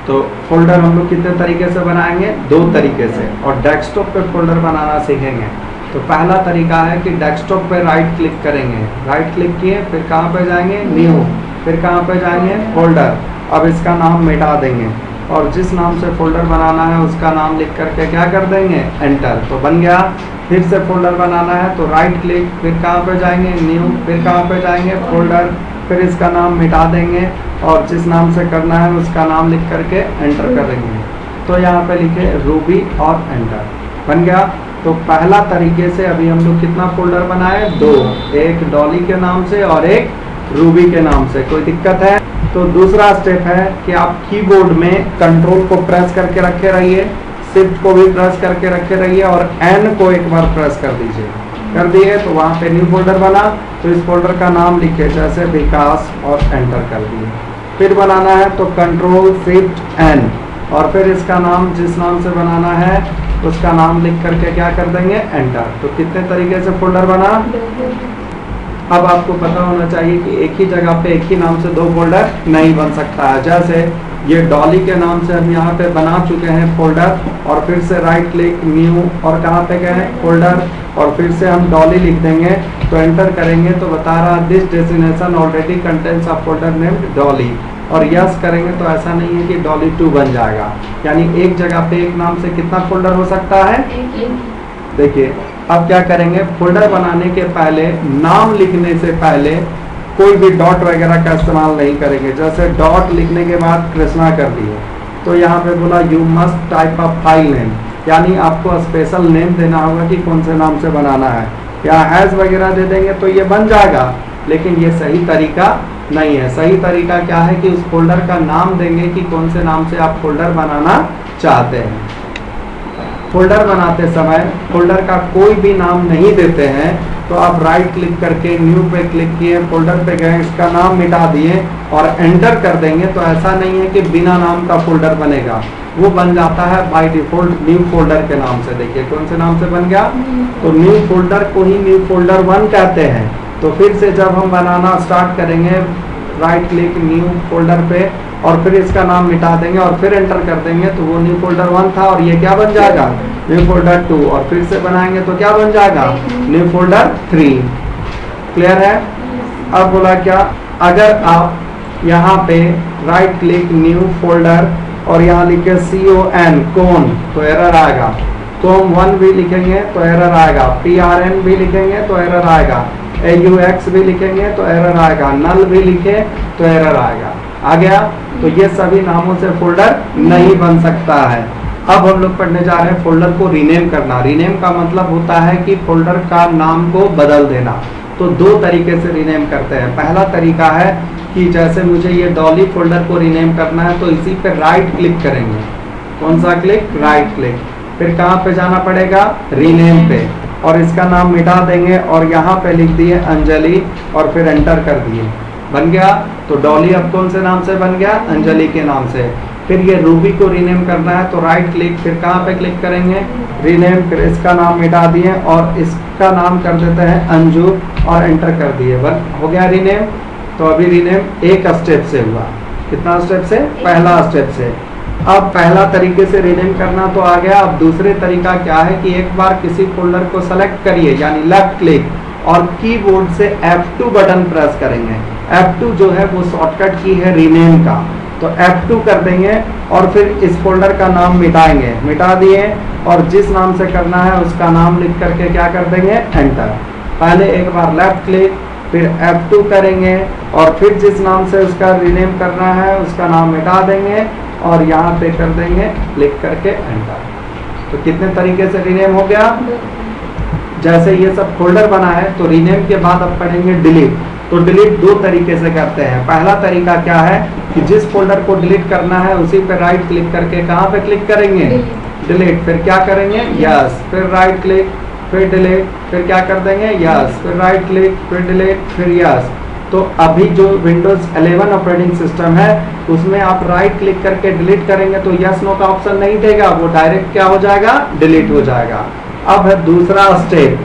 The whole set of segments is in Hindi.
तो फोल्डर हम लोग कितने तरीके से बनाएंगे? 2 तरीके से। और डेस्कटॉप पे फोल्डर बनाना सीखेंगे। तो पहला तरीका है कि डेस्कटॉप पे राइट क्लिक करेंगे, राइट क्लिक किए, फिर कहाँ पे जाएंगे? न्यू, फिर कहाँ पे जाएंगे? फोल्डर। अब इसका नाम मिटा देंगे और जिस नाम से फोल्डर बनाना है उसका नाम लिख करके क्या कर देंगे? एंटर। तो बन गया। फिर से फोल्डर बनाना है तो राइट क्लिक, फिर कहाँ पे जाएंगे? न्यू, फिर कहाँ पे जाएंगे? फोल्डर, फिर इसका नाम मिटा देंगे और जिस नाम से करना है उसका नाम लिख करके एंटर करेंगे। तो यहाँ पे लिखे रूबी और एंटर, बन गया। तो पहला तरीके से अभी हम लोग कितना फोल्डर बनाए? 2, एक डॉली के नाम से और एक रूबी के नाम से। कोई दिक्कत है? तो दूसरा स्टेप है कि आप कीबोर्ड में कंट्रोल को प्रेस करके रखे रहिए, शिफ्ट को भी प्रेस करके रखे रहिए और एन को एक बार प्रेस कर दीजिए। कर दिए तो वहाँ पे न्यू फोल्डर बना, तो इस फोल्डर का नाम लिखे जैसे विकास और एंटर कर दिए। फिर बनाना है तो कंट्रोल शिफ्ट एन और फिर इसका नाम जिस नाम से बनाना है उसका नाम लिख करके क्या कर देंगे? एंटर। तो कितने तरीके से फोल्डर बना? अब आपको पता होना चाहिए कि एक ही जगह पे एक ही नाम से 2 फोल्डर नहीं बन सकता है। जैसे ये डॉली के नाम से हम यहाँ पे बना चुके हैं फोल्डर और फिर से राइट क्लिक, न्यू और कहाँ पे गए? फोल्डर, और फिर से हम डॉली लिख देंगे तो एंटर करेंगे तो बता रहा this destination already contents a folder named Dolly, और यस करेंगे तो ऐसा नहीं है कि डॉली 2 बन जाएगा। यानी एक जगह पे एक नाम से कितना फोल्डर हो सकता है? देखिए अब क्या करेंगे, फोल्डर बनाने के पहले नाम लिखने से पहले कोई भी डॉट वगैरह का इस्तेमाल नहीं करेंगे। जैसे डॉट लिखने के बाद कृष्णा कर दिए तो यहाँ पे बोला you must type a file name, यानी आपको स्पेशल नेम देना होगा कि कौन से नाम से बनाना है। या हैज वगैरह दे देंगे तो ये बन जाएगा, लेकिन ये सही तरीका नहीं है। सही तरीका क्या है कि उस फोल्डर का नाम देंगे कि कौन से नाम से आप फोल्डर बनाना चाहते हैं। फोल्डर बनाते समय फोल्डर का कोई भी नाम नहीं देते हैं तो आप राइट क्लिक करके न्यू पे क्लिक किए, फोल्डर पे गए, इसका नाम मिटा दिए और एंटर कर देंगे तो ऐसा नहीं है कि बिना नाम का फोल्डर बनेगा, वो बन जाता है बाय डिफॉल्ट न्यू फोल्डर के नाम से। देखिए कौन से नाम से बन गया? तो न्यू फोल्डर को ही न्यू फोल्डर 1 कहते हैं। तो फिर से जब हम बनाना स्टार्ट करेंगे राइट क्लिक न्यू फोल्डर पे और फिर इसका नाम मिटा देंगे और फिर एंटर कर देंगे तो वो न्यू फोल्डर 1 था और ये क्या बन जाएगा? न्यू फोल्डर 2, और फिर से बनाएंगे तो क्या बन जाएगा? New folder 3। क्लियर है? अब बोला क्या, अगर आप यहाँ पे राइट क्लिक न्यू फोल्डर और यहाँ लिखे CON कौन तो एरर आएगा, COM1 भी लिखेंगे तो एरर आएगा, PRN भी लिखेंगे तो एरर आएगा, AUX भी लिखेंगे तो एरर आएगा, नल भी लिखे तो एरर आएगा। आ गया? तो ये सभी नामों से फोल्डर नहीं बन सकता है। अब हम लोग पढ़ने जा रहे हैं फोल्डर को रीनेम करना। रीनेम का मतलब होता है कि फोल्डर का नाम को बदल देना। तो 2 तरीके से रीनेम करते हैं। पहला तरीका है कि जैसे मुझे ये डॉली फोल्डर को रीनेम करना है तो इसी पे राइट क्लिक करेंगे। कौन सा क्लिक? Right click. फिर कहाँ पे जाना पड़ेगा? रीनेम पे, और इसका नाम मिटा देंगे और यहाँ पे लिख दिए अंजलि और फिर एंटर कर दिए। बन गया? तो डॉली अब कौन से नाम से बन गया? अंजलि के नाम से। फिर ये रूबी को रीनेम करना है तो राइट क्लिक, फिर कहाँ पे क्लिक करेंगे? रीनेम, फिर इसका नाम मिटा दिए और इसका नाम कर देते हैं अंजू और एंटर कर दिए। बन हो गया रीनेम। तो अभी रीनेम एक स्टेप से हुआ। कितना स्टेप से? पहला स्टेप से। अब पहला तरीके से रीनेम करना तो आ गया। अब दूसरे तरीका क्या है कि एक बार किसी फोल्डर को सेलेक्ट करिए यानी लेफ्ट क्लिक और कीबोर्ड से F2 बटन प्रेस करेंगे। F2 जो है वो शॉर्टकट की है रीनेम का, तो F2 कर देंगे और फिर इस फोल्डर का नाम मिटाएंगे। मिटा दिए और जिस नाम से करना है उसका नाम लिख करके क्या कर देंगे? एंटर। पहले एक बार लेफ्ट क्लिक, फिर F2 करेंगे और फिर जिस नाम से उसका रीनेम करना है उसका नाम मिटा देंगे और यहाँ पे कर देंगे लिख करके एंटर। तो कितने तरीके से रीनेम हो गया? जैसे ये सब फोल्डर बना है तो रीनेम के बाद अब पढ़ेंगे डिलीट। तो डिलीट 2 तरीके से करते हैं। पहला तरीका क्या है कि जिस फोल्डर को डिलीट करना है उसी पे राइट क्लिक करके कहाँ पे क्लिक करेंगे? डिलीट। फिर क्या करेंगे? यस। फिर राइट क्लिक, फिर डिलीट, फिर क्या कर देंगे? यस। फिर राइट क्लिक, फिर डिलीट, फिर यस। तो अभी जो विंडोज 11 ऑपरेटिंग सिस्टम है उसमें आप राइट क्लिक करके डिलीट करेंगे तो यस नो का ऑप्शन नहीं देगा, वो डायरेक्ट क्या हो जाएगा? डिलीट हो जाएगा। अब है दूसरा स्टेप।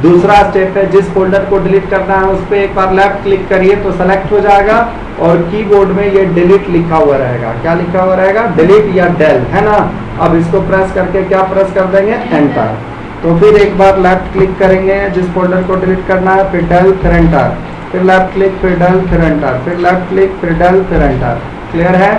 दूसरा स्टेप है, जिस फोल्डर को डिलीट करना है उस पर एक बार लेफ्ट क्लिक करिए तो सेलेक्ट हो जाएगा और कीबोर्ड में ये डिलीट लिखा हुआ रहेगा। क्या लिखा हुआ रहेगा? डिलीट या डेल, है ना। अब इसको प्रेस करके क्या प्रेस कर देंगे? एंटर। तो फिर एक बार लेफ्ट क्लिक करेंगे जिस फोल्डर को डिलीट करना है, फिर डेल, फिर एंटर, फिर लेफ्ट क्लिक, फिर डेल, फिर एंटर, फिर लेफ्ट क्लिक, फिर डेल, फिर एंटर। क्लियर है?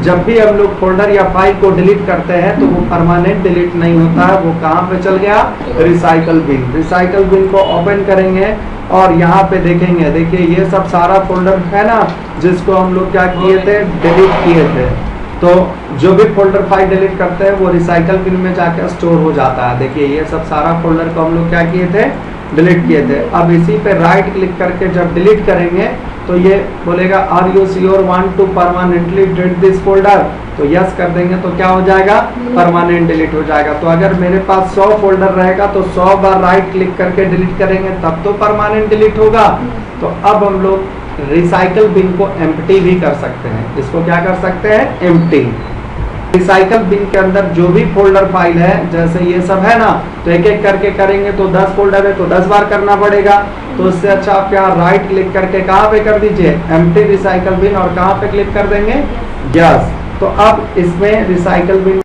जब भी हम लोग फोल्डर या फाइल को डिलीट करते हैं तो वो परमानेंट डिलीट नहीं होता है, वो कहाँ पे चल गया? Recycle bin. रिसाइकल बिन को ओपन करेंगे और यहाँ पे देखेंगे, देखिए ये सब सारा फोल्डर है ना जिसको हम लोग क्या किए थे? डिलीट किए थे। तो जो भी फोल्डर फाइल डिलीट करते हैं वो रिसाइकल बिन में जाकर स्टोर हो जाता है। देखिए ये सब सारा फोल्डर को हम लोग क्या किए थे? डिलीट किए थे। अब इसी पे राइट क्लिक करके जब डिलीट करेंगे तो ये बोलेगा are you sure want to permanently delete this folder, तो यस कर देंगे तो क्या हो जाएगा? परमानेंट डिलीट हो जाएगा। तो अगर मेरे पास 100 फोल्डर रहेगा तो 100 बार राइट क्लिक करके डिलीट करेंगे तब तो परमानेंट डिलीट होगा। तो अब हम लोग रिसाइकल बिन को एम्प्टी भी कर सकते हैं। इसको क्या कर सकते हैं? एम्प्टी। रिसाइकल बिन के अंदर जो भी फोल्डर फाइल है, जैसे ये सब है ना, तो एक एक करके करेंगे तो 10 फोल्डर है तो 10 बार करना पड़ेगा। तो उससे अच्छा आप क्या राइट क्लिक करके कहाँ पे कर दीजिए? एम्प्टी रिसाइकल बिन, और कहाँ पे क्लिक कर देंगे? यस। तो अब इसमें रिसाइकल बिन